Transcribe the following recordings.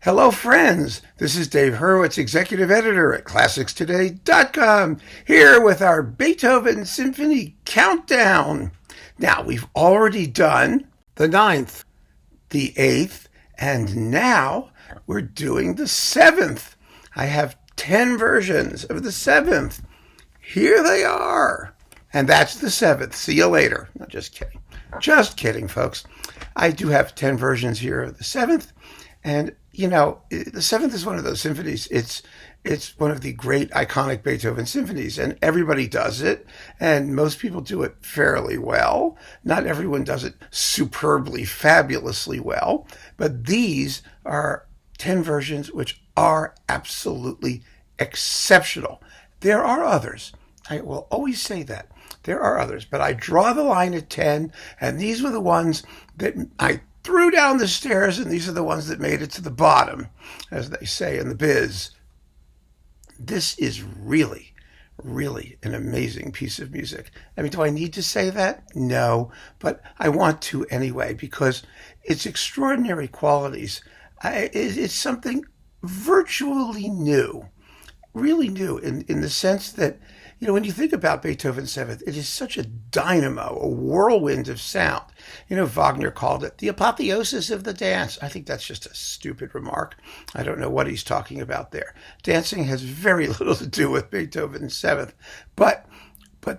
Hello, friends. This is Dave Hurwitz, executive editor at ClassicsToday.com, here with our Beethoven Symphony Countdown. Now, we've already done the ninth, the eighth, and now we're doing the seventh. I have 10 versions of the seventh. Here they are. And that's the seventh. See you later. No, just kidding. Just kidding, folks. I do have 10 versions here of the seventh. And, the seventh is one of those symphonies. It's one of the great iconic Beethoven symphonies, and everybody does it, and most people do it fairly well. Not everyone does it superbly, fabulously well, but these are 10 versions which are absolutely exceptional. There are others. I will always say that. There are others, but I draw the line at 10, and these were the ones that I threw down the stairs, and these are the ones that made it to the bottom, as they say in the biz. This is really, really an amazing piece of music. I mean, do I need to say that? No, but I want to anyway, because its extraordinary qualities, it's something virtually new, really new in the sense that, when you think about Beethoven's Seventh, it is such a dynamo, a whirlwind of sound. Wagner called it the apotheosis of the dance. I think that's just a stupid remark. I don't know what he's talking about there. Dancing has very little to do with Beethoven's Seventh, but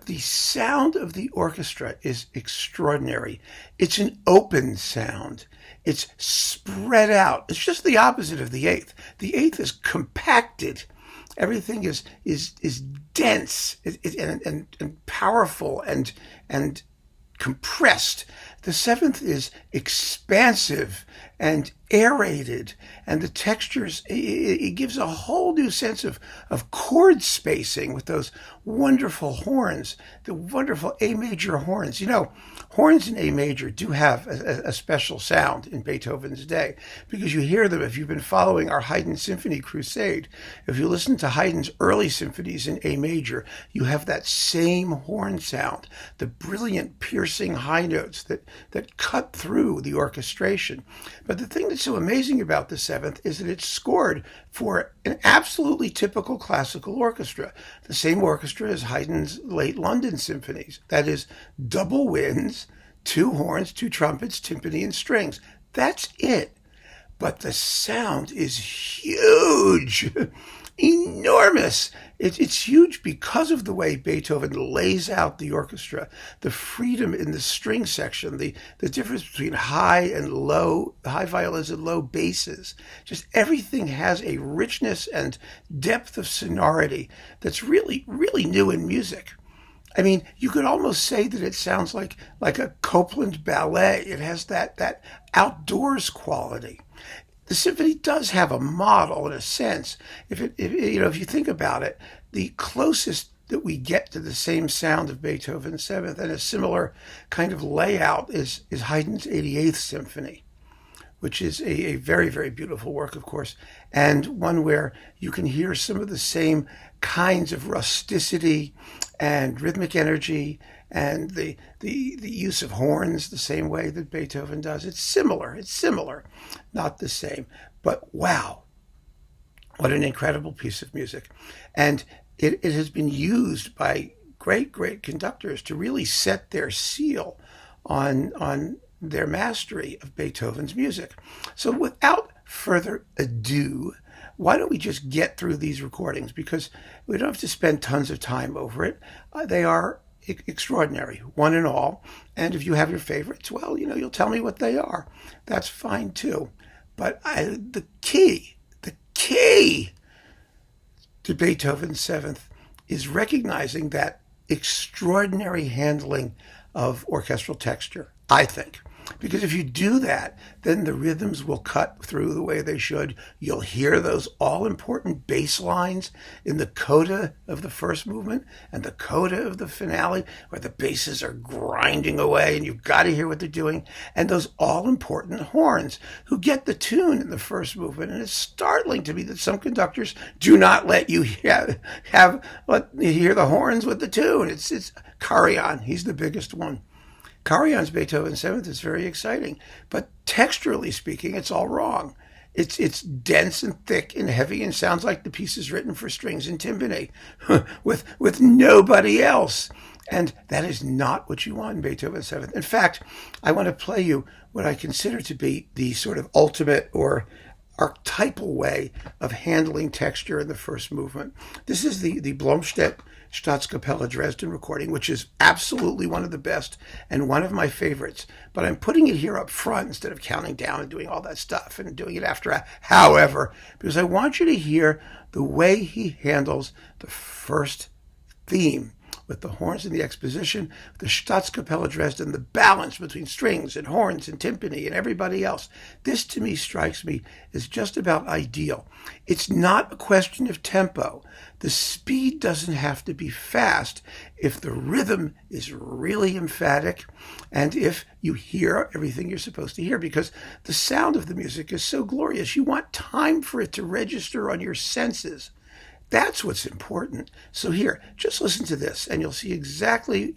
the sound of the orchestra is extraordinary. It's an open sound. It's spread out. It's just the opposite of the eighth. The eighth is compacted. Everything is dense and powerful and compressed. The seventh is expansive and aerated, and the textures, it gives a whole new sense of chord spacing with those wonderful horns, the wonderful A major horns. Horns in A major do have a special sound in Beethoven's day, because you hear them if you've been following our Haydn Symphony crusade. If you listen to Haydn's early symphonies in A major, you have that same horn sound, the brilliant piercing high notes that cut through the orchestration. But the thing that's so amazing about the seventh is that it's scored for an absolutely typical classical orchestra, the same orchestra as Haydn's late London symphonies. That is, double winds, 2 horns, 2 trumpets, timpani, and strings. That's it. But the sound is huge, enormous. It's huge because of the way Beethoven lays out the orchestra, the freedom in the string section, the difference between high violins and low basses. Just everything has a richness and depth of sonority that's really, really new in music. I mean, you could almost say that it sounds like a Copland ballet. It has that outdoors quality. The symphony does have a model in a sense. If you think about it, the closest that we get to the same sound of Beethoven's Seventh and a similar kind of layout is Haydn's 88th Symphony, which is a very, very beautiful work, of course, and one where you can hear some of the same kinds of rusticity and rhythmic energy and the use of horns the same way that Beethoven does. It's similar, not the same. But wow, what an incredible piece of music. And it has been used by great, great conductors to really set their seal on their mastery of Beethoven's music. So without further ado, why don't we just get through these recordings? Because we don't have to spend tons of time over it. They are extraordinary, one and all. And if you have your favorites, well, you'll tell me what they are. That's fine too. But the key to Beethoven's Seventh is recognizing that extraordinary handling of orchestral texture, I think. Because if you do that, then the rhythms will cut through the way they should. You'll hear those all-important bass lines in the coda of the first movement and the coda of the finale, where the basses are grinding away and you've got to hear what they're doing. And those all-important horns who get the tune in the first movement. And it's startling to me that some conductors do not let you hear the horns with the tune. It's Karajan, he's the biggest one. Karajan's Beethoven Seventh is very exciting, but texturally speaking, it's all wrong. It's dense and thick and heavy and sounds like the piece is written for strings and timpani with nobody else. And that is not what you want in Beethoven's Seventh. In fact, I want to play you what I consider to be the sort of ultimate or archetypal way of handling texture in the first movement. This is the Blomstedt Staatskapelle Dresden recording, which is absolutely one of the best and one of my favorites. But I'm putting it here up front instead of counting down and doing all that stuff and doing it after, however, because I want you to hear the way he handles the first theme with the horns and the exposition, the Staatskapelle Dresden, the balance between strings and horns and timpani and everybody else. This, to me, strikes me as just about ideal. It's not a question of tempo. The speed doesn't have to be fast if the rhythm is really emphatic and if you hear everything you're supposed to hear, because the sound of the music is so glorious. You want time for it to register on your senses. That's what's important. So here, just listen to this and you'll hear exactly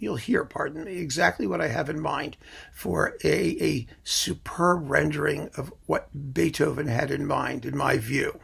what I have in mind for a superb rendering of what Beethoven had in mind, in my view.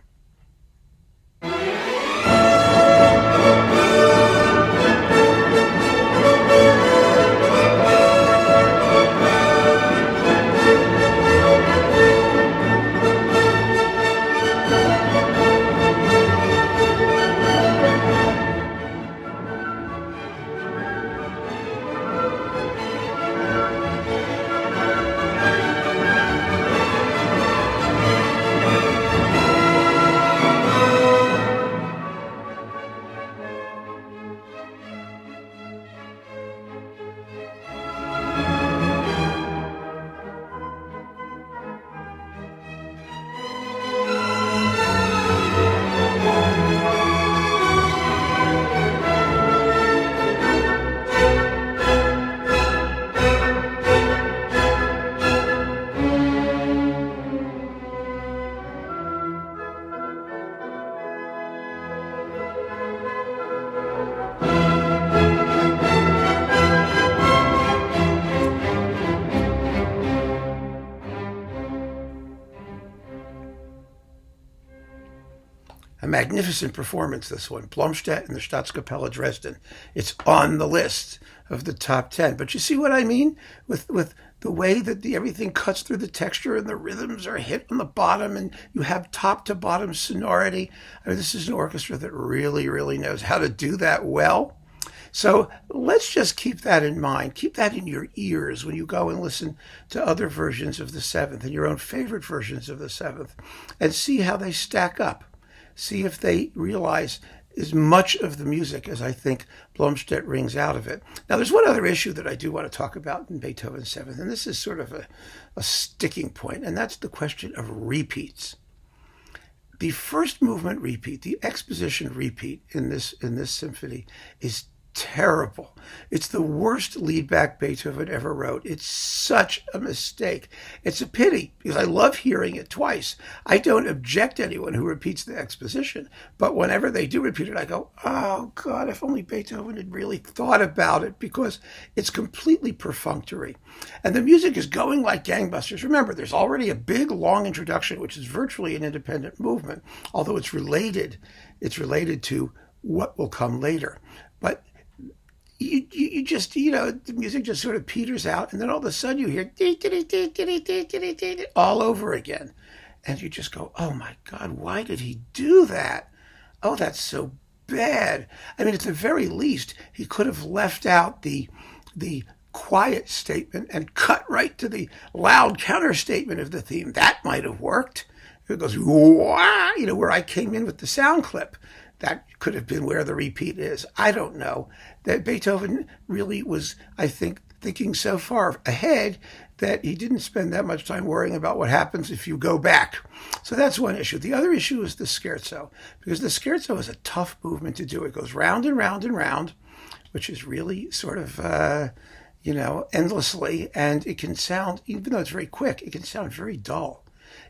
A magnificent performance, this one. Blomstedt and the Staatskapelle Dresden. It's on the list of the top 10. But you see what I mean? With the way that everything cuts through the texture and the rhythms are hit on the bottom and you have top to bottom sonority. I mean, this is an orchestra that really, really knows how to do that well. So let's just keep that in mind. Keep that in your ears when you go and listen to other versions of the Seventh and your own favorite versions of the Seventh and see how they stack up. See if they realize as much of the music as I think Blomstedt wrings out of it. Now, there's one other issue that I do want to talk about in Beethoven's Seventh, and this is sort of a sticking point, and that's the question of repeats. The first movement repeat, the exposition repeat in this symphony is terrible. It's the worst lead back Beethoven ever wrote. It's such a mistake. It's a pity because I love hearing it twice. I don't object to anyone who repeats the exposition, but whenever they do repeat it, I go, oh God, if only Beethoven had really thought about it, because it's completely perfunctory. And the music is going like gangbusters. Remember, there's already a big, long introduction, which is virtually an independent movement, although it's related to what will come later. But you just, the music just sort of peters out, and then all of a sudden you hear all over again. And you just go, oh my God, why did he do that? Oh, that's so bad. I mean, at the very least, he could have left out the quiet statement and cut right to the loud counter statement of the theme. That might have worked. It goes, wah, where I came in with the sound clip. That could have been where the repeat is. I don't know. That Beethoven really was, I think, thinking so far ahead that he didn't spend that much time worrying about what happens if you go back. So that's one issue. The other issue is the scherzo, because the scherzo is a tough movement to do. It goes round and round and round, which is really sort of, endlessly. And it can sound, even though it's very quick, it can sound very dull.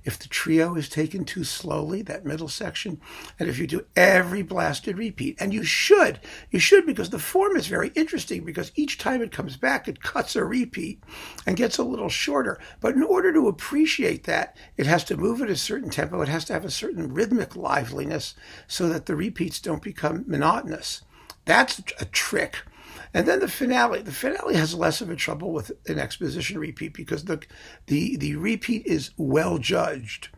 if the trio is taken too slowly, that middle section, and if you do every blasted repeat, and you should because the form is very interesting because each time it comes back, it cuts a repeat and gets a little shorter. But in order to appreciate that, it has to move at a certain tempo. It has to have a certain rhythmic liveliness so that the repeats don't become monotonous. That's a trick. And then the finale. The finale has less of a trouble with an exposition repeat because the repeat is well judged.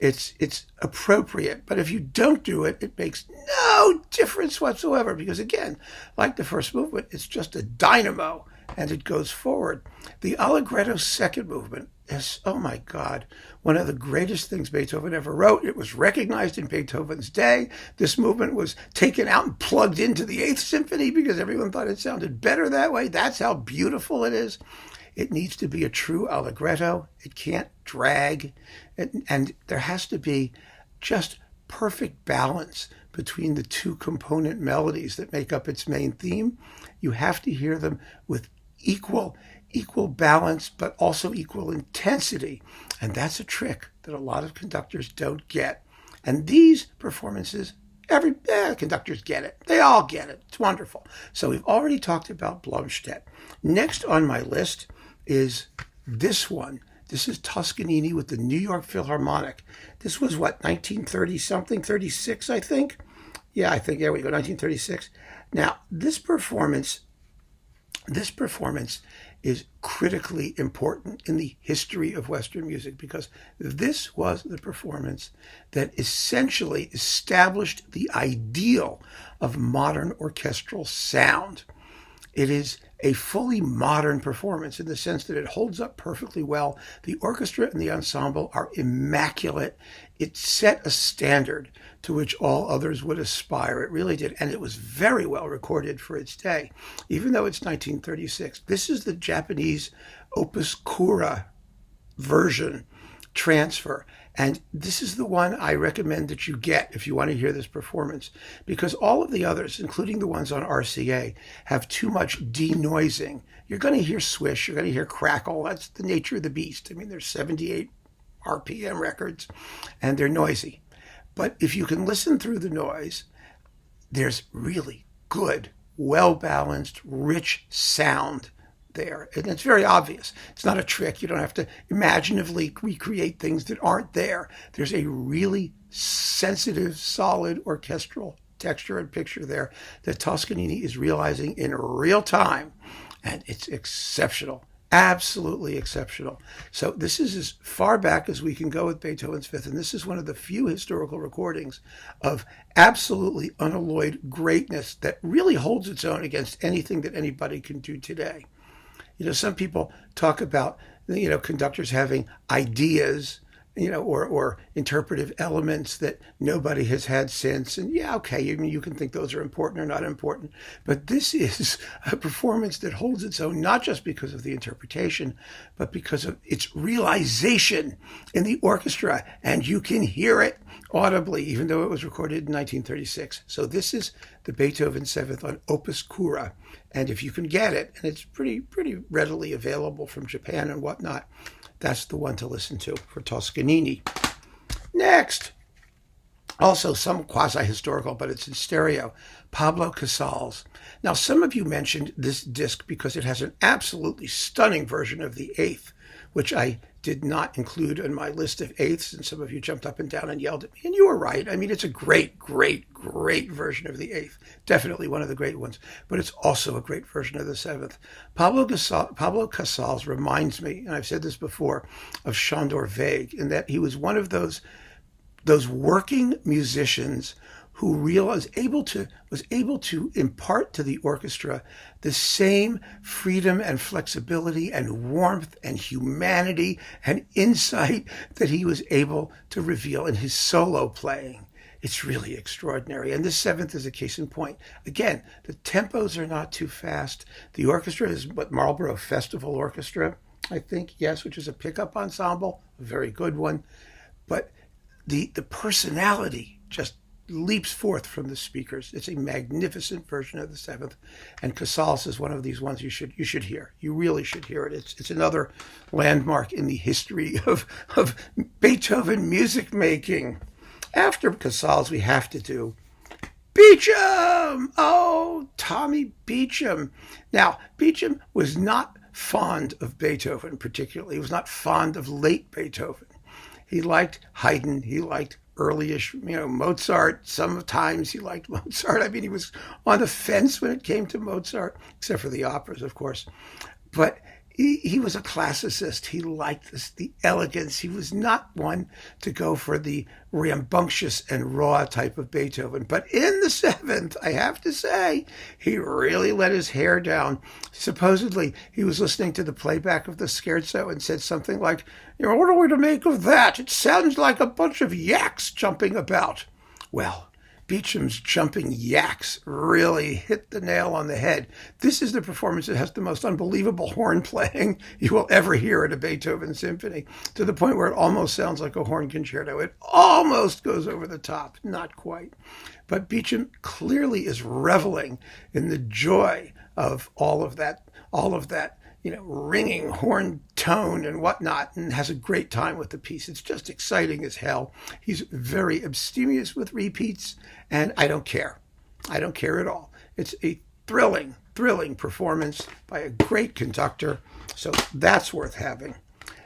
It's appropriate. But if you don't do it, it makes no difference whatsoever because, again, like the first movement, it's just a dynamo and it goes forward. The Allegretto second movement is, oh my God, one of the greatest things Beethoven ever wrote. It was recognized in Beethoven's day. This movement was taken out and plugged into the Eighth Symphony because everyone thought it sounded better that way. That's how beautiful it is. It needs to be a true allegretto. It can't drag. And there has to be just perfect balance between the two component melodies that make up its main theme. You have to hear them with equal balance, but also equal intensity. And that's a trick that a lot of conductors don't get. And these performances, conductors get it. They all get it. It's wonderful. So we've already talked about Blomstedt. Next on my list is this one. This is Toscanini with the New York Philharmonic. This was what, 1930-something, 36, I think? Yeah, I think, there we go, 1936. Now, this performance is critically important in the history of Western music because this was the performance that essentially established the ideal of modern orchestral sound. It is a fully modern performance in the sense that it holds up perfectly well. The orchestra and the ensemble are immaculate. It set a standard to which all others would aspire. It really did. And it was very well recorded for its day, even though it's 1936. This is the Japanese Opus Cura version transfer. And this is the one I recommend that you get if you want to hear this performance, because all of the others, including the ones on RCA, have too much denoising. You're going to hear swish, you're going to hear crackle. That's the nature of the beast. I mean, there's 78 RPM records, and they're noisy. But if you can listen through the noise, there's really good, well-balanced, rich sound there. And it's very obvious. It's not a trick. You don't have to imaginatively recreate things that aren't there. There's a really sensitive, solid orchestral texture and picture there that Toscanini is realizing in real time. And it's exceptional. Absolutely exceptional. So this is as far back as we can go with Beethoven's Fifth, and this is one of the few historical recordings of absolutely unalloyed greatness that really holds its own against anything that anybody can do today. You know, some people talk about, conductors having ideas, or interpretive elements that nobody has had since. And yeah, okay, you can think those are important or not important. But this is a performance that holds its own, not just because of the interpretation, but because of its realization in the orchestra. And you can hear it audibly, even though it was recorded in 1936. So this is the Beethoven Seventh on Opus Cura. And if you can get it, and it's pretty readily available from Japan and whatnot, that's the one to listen to for Toscanini. Next, also some quasi-historical, but it's in stereo, Pablo Casals. Now, some of you mentioned this disc because it has an absolutely stunning version of the Eighth, which I did not include in my list of eighths, and some of you jumped up and down and yelled at me, and you were right. I mean, it's a great version of the Eighth. Definitely one of the great ones, but it's also a great version of the Seventh. Pablo Casals reminds me, and I've said this before, of Sándor Vég, in that he was one of those working musicians who was able to impart to the orchestra the same freedom and flexibility and warmth and humanity and insight that he was able to reveal in his solo playing. It's really extraordinary. And this Seventh is a case in point. Again, the tempos are not too fast. The orchestra is what Marlborough Festival Orchestra, I think, yes, which is a pickup ensemble, a very good one. But the personality just leaps forth from the speakers. It's a magnificent version of the Seventh, and Casals is one of these ones you should hear. You really should hear it. It's another landmark in the history of Beethoven music making. After Casals, we have to do Beecham. Oh, Tommy Beecham. Now, Beecham was not fond of Beethoven particularly. He was not fond of late Beethoven. He liked Haydn. He liked early-ish, Mozart. Sometimes he liked Mozart. I mean, he was on the fence when it came to Mozart, except for the operas, of course. But he was a classicist. He liked the elegance. He was not one to go for the rambunctious and raw type of Beethoven. But in the Seventh, I have to say, he really let his hair down. Supposedly, he was listening to the playback of the scherzo and said something like, what are we to make of that? It sounds like a bunch of yaks jumping about. Well, Beecham's jumping yaks really hit the nail on the head. This is the performance that has the most unbelievable horn playing you will ever hear at a Beethoven symphony, to the point where it almost sounds like a horn concerto. It almost goes over the top, not quite. But Beecham clearly is reveling in the joy of all of that, ringing horn tone and whatnot, and has a great time with the piece. It's just exciting as hell. He's very abstemious with repeats, and I don't care. I don't care at all. It's a thrilling performance by a great conductor, so that's worth having.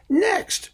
Next,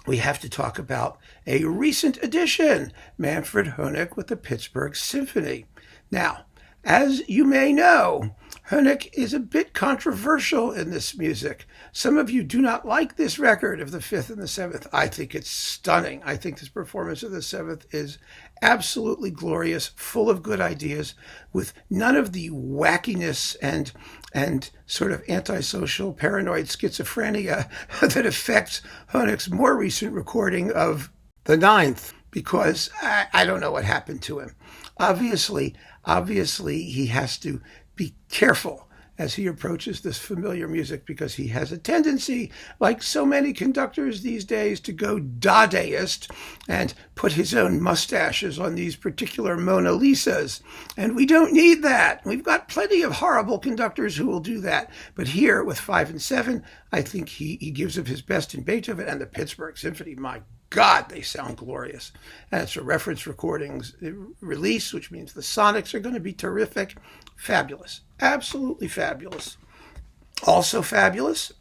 we have to talk about a recent addition, Manfred Honeck with the Pittsburgh Symphony. Now, as you may know, Honeck is a bit controversial in this music. Some of you do not like this record of the Fifth and the Seventh. I think it's stunning. I think this performance of the Seventh is absolutely glorious, full of good ideas, with none of the wackiness and sort of antisocial paranoid schizophrenia that affects Honeck's more recent recording of the Ninth, because I don't know what happened to him. Obviously, he has to be careful as he approaches this familiar music, because he has a tendency, like so many conductors these days, to go Dadaist and put his own mustaches on these particular Mona Lisas. And we don't need that. We've got plenty of horrible conductors who will do that. But here, with 5 and 7, I think he gives of his best in Beethoven and the Pittsburgh Symphony. My God, they sound glorious. And it's a reference recordings release, which means the sonics are going to be terrific. Fabulous. Absolutely fabulous. Also fabulous,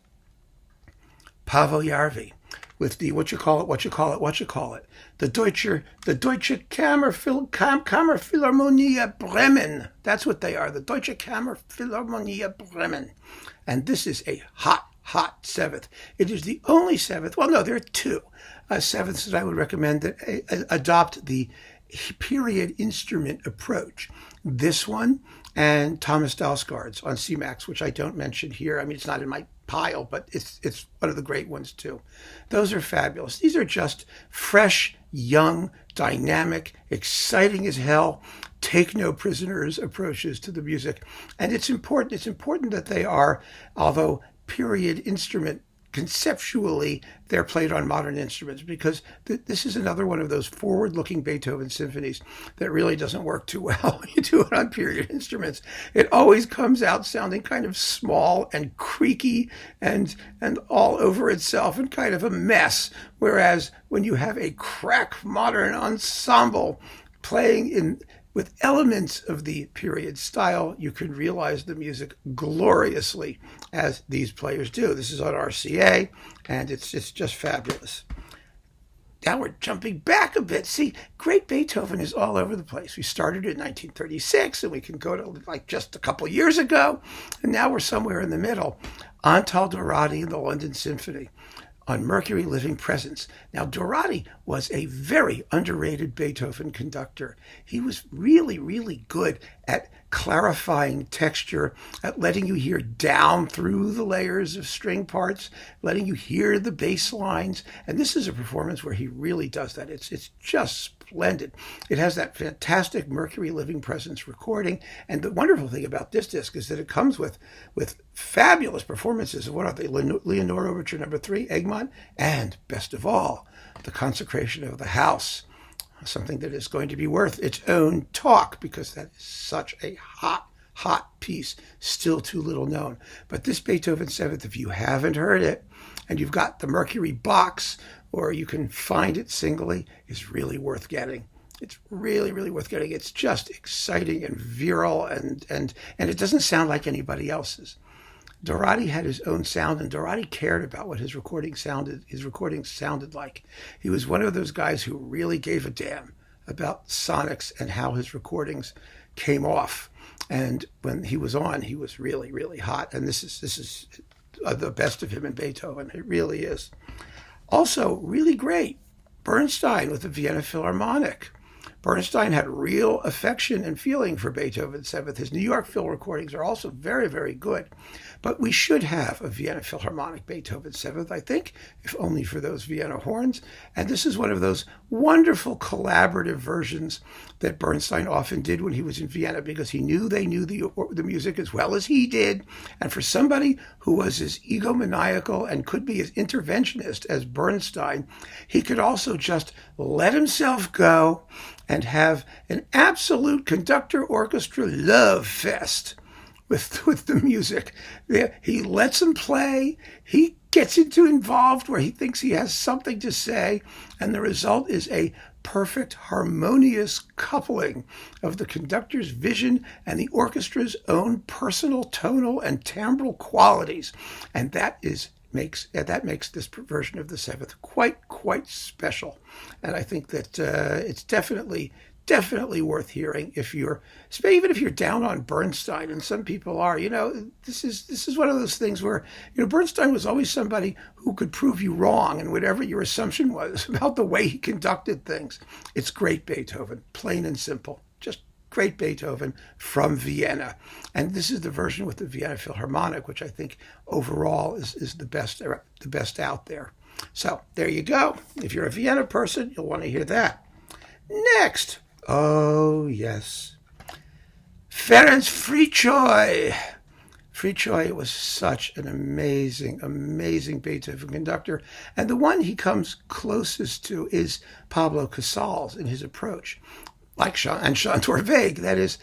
Paavo Jarvi with the, the Deutsche Kammerphilharmonie Bremen. That's what they are, the Deutsche Kammerphilharmonie Bremen. And this is a hot seventh. It is the only seventh, well, no, there are two sevenths that I would recommend that adopt the period instrument approach. This one and Thomas Dalsgaard's on C-Max, which I don't mention here. I mean, it's not in my pile, but it's one of the great ones too. Those are fabulous. These are just fresh, young, dynamic, exciting as hell, take no prisoners approaches to the music. And it's important that they are, although period instrument, conceptually, they're played on modern instruments, because this is another one of those forward-looking Beethoven symphonies that really doesn't work too well when you do it on period instruments. It always comes out sounding kind of small and creaky and all over itself and kind of a mess, whereas when you have a crack modern ensemble playing with elements of the period style, you can realize the music gloriously, as these players do. This is on RCA, and it's just fabulous. Now we're jumping back a bit. See, great Beethoven is all over the place. We started in 1936, and we can go to like just a couple years ago, and now we're somewhere in the middle. Antal Dorati and the London Symphony on Mercury Living Presence. Now, Dorati was a very underrated Beethoven conductor. He was really, really good at clarifying texture, at letting you hear down through the layers of string parts, letting you hear the bass lines. And this is a performance where he really does that. It's just splendid. It has that fantastic Mercury Living Presence recording. And the wonderful thing about this disc is that it comes with fabulous performances of what are they? Leonore Overture No. 3, Egmont, and best of all, the consecration of the house. something that is going to be worth its own talk, because that is such a hot piece, still too little known. But this Beethoven Seventh, if you haven't heard it, and you've got the Mercury box, or you can find it singly, is really worth getting. It's really, really worth getting. It's just exciting and virile, and it doesn't sound like anybody else's. Dorati had his own sound, and Dorati cared about what his recordings sounded like. He was one of those guys who really gave a damn about sonics and how his recordings came off. And when he was on, he was really, really hot. And this is the best of him in Beethoven. It really is. Also, really great, Bernstein with the Vienna Philharmonic. Bernstein had real affection and feeling for Beethoven's Seventh. His New York Phil recordings are also very, very good. But we should have a Vienna Philharmonic Beethoven Seventh, I think, if only for those Vienna horns. And this is one of those wonderful collaborative versions that Bernstein often did when he was in Vienna, because he knew they knew the music as well as he did. And for somebody who was as egomaniacal and could be as interventionist as Bernstein, he could also just let himself go and have an absolute conductor-orchestra love fest with the music. He lets them play. He gets involved where he thinks he has something to say, and the result is a perfect, harmonious coupling of the conductor's vision and the orchestra's own personal tonal and timbral qualities, and that makes this version of the Seventh quite special. And I think that it's definitely worth hearing even if you're down on Bernstein, and some people are. This is one of those things where Bernstein was always somebody who could prove you wrong, and whatever your assumption was about the way he conducted things. It's great Beethoven, plain and simple, just great Beethoven from Vienna. And this is the version with the Vienna Philharmonic, which I think overall is the best out there. So there you go. If you're a Vienna person, you'll want to hear that. Next, oh yes, Ferenc Fricsay. Fricsay was such an amazing Beethoven conductor. And the one he comes closest to is Pablo Casals in his approach. Like Chantor Vague, that is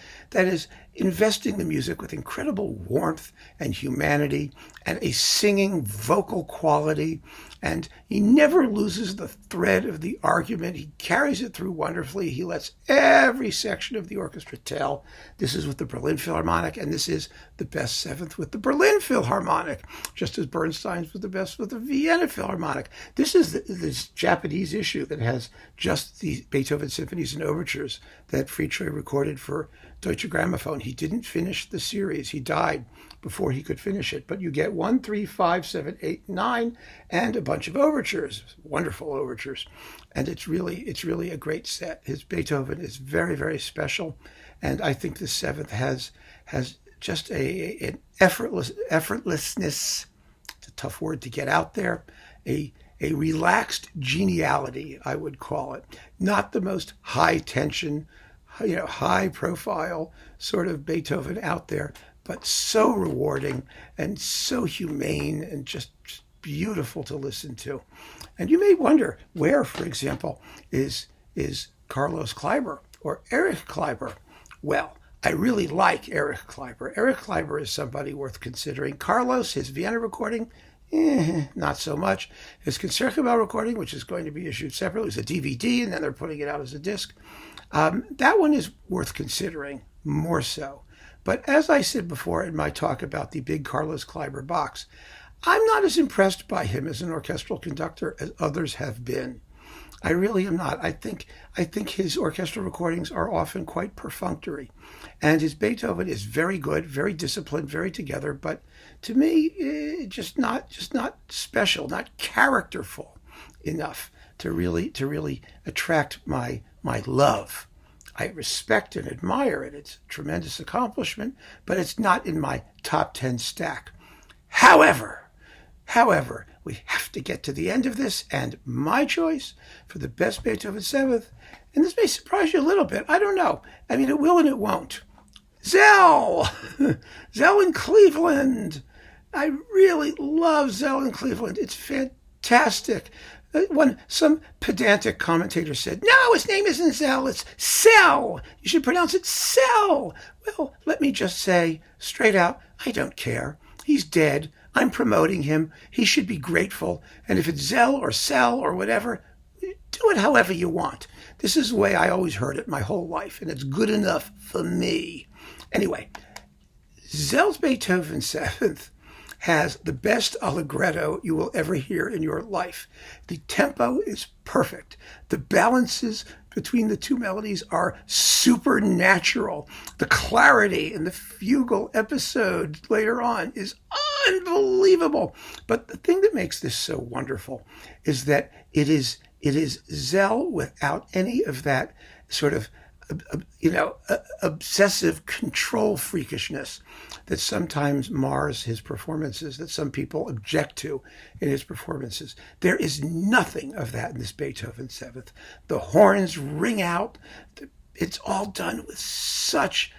investing the music with incredible warmth and humanity and a singing vocal quality. And he never loses the thread of the argument. He carries it through wonderfully. He lets every section of the orchestra tell. This is with the Berlin Philharmonic, and this is the best Seventh with the Berlin Philharmonic, just as Bernstein's was the best with the Vienna Philharmonic. This is this Japanese issue that has just the Beethoven symphonies and overtures that Fricsay recorded for Deutsche Grammophon. He didn't finish the series. He died before he could finish it. But you get 1, 3, 5, 7, 8, 9, and a bunch of overtures, wonderful overtures. And it's really a great set. His Beethoven is very, very special. And I think the Seventh has just an effortlessness, it's a tough word to get out there, a relaxed geniality, I would call it. Not the most high tension, high profile sort of Beethoven out there, but so rewarding and so humane and just beautiful to listen to. And you may wonder where, for example, is Carlos Kleiber or Erich Kleiber? Well, I really like Erich Kleiber. Erich Kleiber is somebody worth considering. Carlos, his Vienna recording, not so much. His Concertgebouw recording, which is going to be issued separately, is a DVD, and then they're putting it out as a disc. That one is worth considering more so. But as I said before in my talk about the big Carlos Kleiber box, I'm not as impressed by him as an orchestral conductor as others have been. I really am not. I think his orchestral recordings are often quite perfunctory, and his Beethoven is very good, very disciplined, very together. But to me, just not special, not characterful enough to really attract my love. I respect and admire it. It's a tremendous accomplishment, but it's not in my top 10 stack. However, we have to get to the end of this, and my choice for the best Beethoven Seventh, and this may surprise you a little bit, I don't know. I mean, it will and it won't. Szell! Szell in Cleveland! I really love Szell in Cleveland. It's fantastic. Some pedantic commentator said, no, his name isn't Szell, it's Szell. You should pronounce it Szell. Well, let me just say straight out, I don't care. He's dead. I'm promoting him. He should be grateful. And if it's Szell or Szell or whatever, do it however you want. This is the way I always heard it my whole life, and it's good enough for me. Anyway, Szell's Beethoven Seventh has the best allegretto you will ever hear in your life. The tempo is perfect. The balances between the two melodies are supernatural. The clarity in the fugal episode later on is unbelievable. But the thing that makes this so wonderful is that it is Szell without any of that sort of obsessive control freakishness that sometimes mars his performances, that some people object to in his performances. There is nothing of that in this Beethoven Seventh. The horns ring out. It's all done with such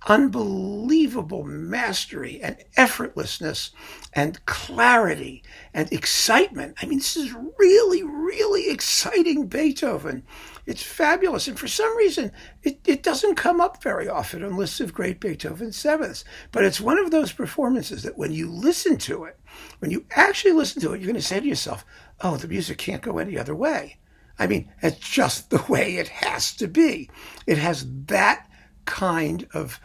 unbelievable mastery and effortlessness and clarity and excitement. I mean, this is really, really exciting Beethoven. It's fabulous. And for some reason, it doesn't come up very often on lists of great Beethoven Sevenths. But it's one of those performances that when you listen to it, when you actually listen to it, you're going to say to yourself, oh, the music can't go any other way. I mean, it's just the way it has to be. It has that kind of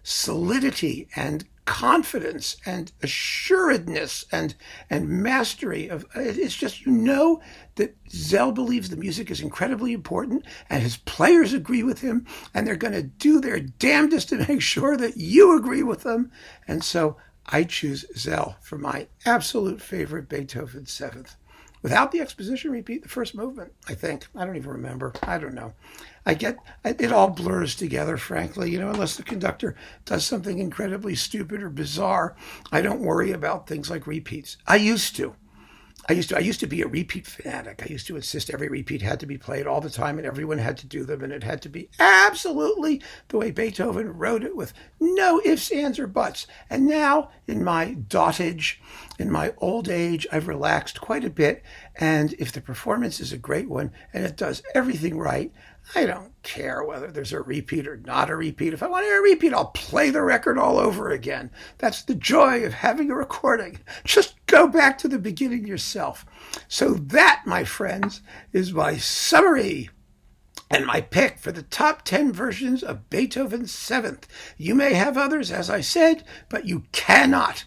solidity and confidence and assuredness and mastery of it's just, that Szell believes the music is incredibly important and his players agree with him and they're going to do their damnedest to make sure that you agree with them. And so I choose Szell for my absolute favorite Beethoven Seventh. Without the exposition repeat, the first movement, I think. I don't even remember. I don't know. It all blurs together, frankly, unless the conductor does something incredibly stupid or bizarre. I don't worry about things like repeats. I used to be a repeat fanatic. I used to insist every repeat had to be played all the time and everyone had to do them and it had to be absolutely the way Beethoven wrote it with no ifs, ands, or buts. And now in my dotage, in my old age, I've relaxed quite a bit. And if the performance is a great one and it does everything right, I don't care whether there's a repeat or not a repeat. If I want to hear a repeat, I'll play the record all over again. That's the joy of having a recording. Just go back to the beginning yourself. So that, my friends, is my summary and my pick for the top 10 versions of Beethoven's Seventh. You may have others, as I said, but you cannot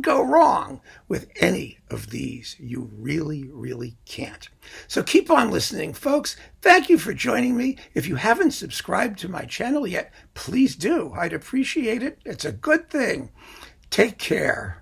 go wrong with any of these. You really, really can't. So keep on listening, folks. Thank you for joining me. If you haven't subscribed to my channel yet, please do. I'd appreciate it. It's a good thing. Take care.